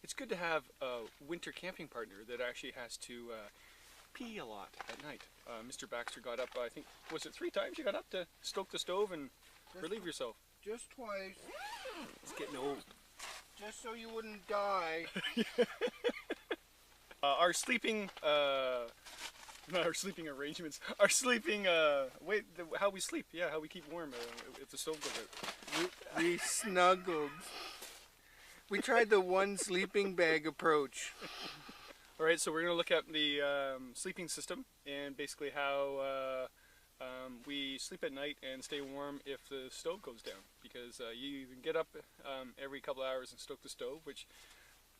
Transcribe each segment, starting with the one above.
It's good to have a winter camping partner that actually has to pee a lot at night. Mr. Baxter got up, I think, was it 3 times you got up to stoke the stove and relieve yourself? Just twice. It's getting old. Just so you wouldn't die. Our sleeping, not our sleeping arrangements, our sleeping, how we sleep, yeah, how we keep warm if the stove goes out. We snuggled. We tried the one sleeping bag approach. Alright, so we're going to look at the sleeping system and basically how we sleep at night and stay warm if the stove goes down. Because you can get up every couple of hours and stoke the stove, which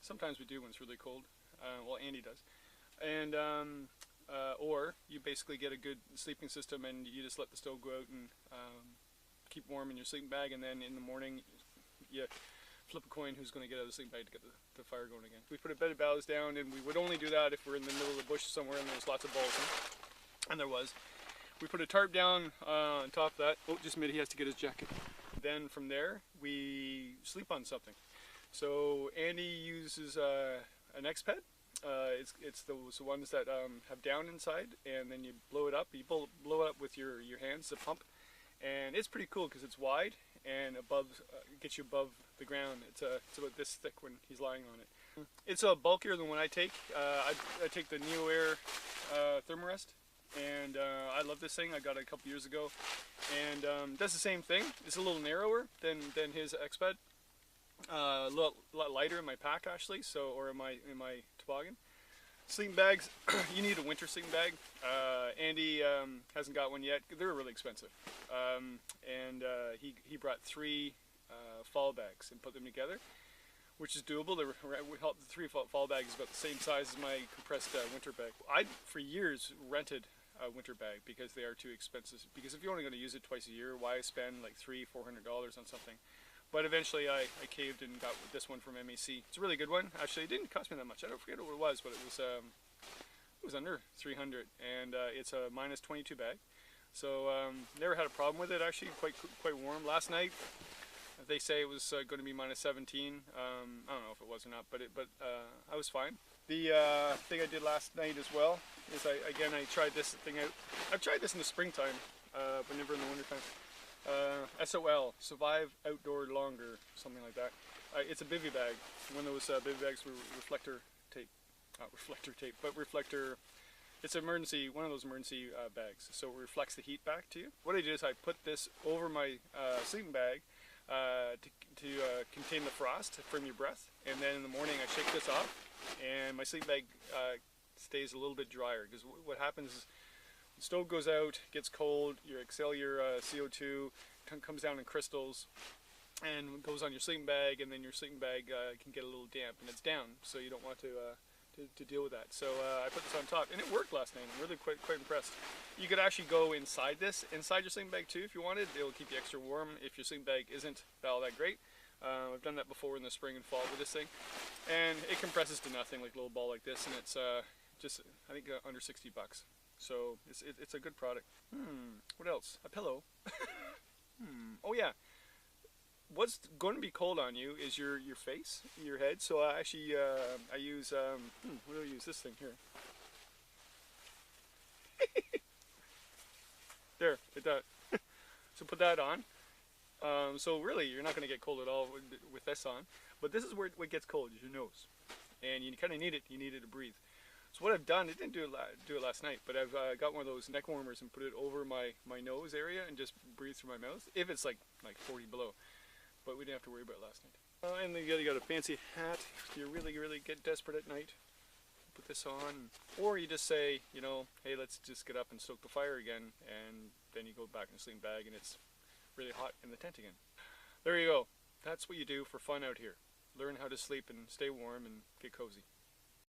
sometimes we do when it's really cold. Well, Andy does. And or you basically get a good sleeping system and you just let the stove go out and keep warm in your sleeping bag, and then in the morning you flip a coin who's going to get out of the sleeping bag to get the fire going again. We put a bed of boughs down, and we would only do that if we're in the middle of the bush somewhere and there's lots of balsam, and there was. We put a tarp down on top of that. Oh, just a minute, he has to get his jacket. Then from there, we sleep on something. So Andy uses an X-Ped. It's those ones that have down inside, and then you blow it up. You blow it up with your hands, the pump, and it's pretty cool because it's wide and above, gets you above the ground. It's about this thick when he's lying on it. It's bulkier than what I take. I take the NeoAir Thermarest, and I love this thing. I got it a couple years ago, and does the same thing. It's a little narrower than his X-Ped. A lot lighter in my pack actually, so, or in my toboggan. Sleeping bags, you need a winter sleeping bag. Andy hasn't got one yet. They're really expensive, and he brought 3 fall bags and put them together, which is doable. The 3 fall bags is about the same size as my compressed winter bag. I for years rented a winter bag because they are too expensive. Because if you're only going to use it twice a year, why spend like $300-400 on something? But eventually I caved and got this one from MEC. It's a really good one. Actually, it didn't cost me that much. I don't forget what it was, but it was under 300, and it's a -22 bag. So never had a problem with it. Actually, quite warm. Last night they say it was going to be -17. I don't know if it was or not, but I was fine. The thing I did last night as well is I tried this thing out. I've tried this in the springtime, but never in the wintertime. SOL, Survive Outdoor Longer, something like that. It's a bivy bag. One of those bivy bags with reflector tape. Not reflector tape, but reflector. It's emergency, one of those emergency bags. So it reflects the heat back to you. What I do is I put this over my sleeping bag to contain the frost from your breath. And then in the morning I shake this off, and my sleeping bag stays a little bit drier. Because what happens is, the stove goes out, gets cold, you exhale your CO2, comes down in crystals, and goes on your sleeping bag, and then your sleeping bag can get a little damp, and it's down, so you don't want to deal with that. So I put this on top, and it worked last night. I'm really quite impressed. You could actually go inside your sleeping bag too if you wanted. It'll keep you extra warm if your sleeping bag isn't all that great. I've done that before in the spring and fall with this thing, and it compresses to nothing, like a little ball like this, and it's just, I think, under $60. So it's a good product. What else? A pillow. Oh yeah. What's going to be cold on you is your face, your head. So I actually I use what do I use? This thing here. There, like that. So put that on. So really, you're not going to get cold at all with this on. But this is where it gets cold, is your nose, and you kind of need it. You need it to breathe. So what I've done, I didn't do it last night, but I've got one of those neck warmers and put it over my nose area and just breathe through my mouth, if it's like 40 below. But we didn't have to worry about it last night. And then you got a fancy hat. If you really get desperate at night, put this on. Or you just say, you know, hey, let's just get up and stoke the fire again, and then you go back in the sleeping bag and it's really hot in the tent again. There you go. That's what you do for fun out here. Learn how to sleep and stay warm and get cozy.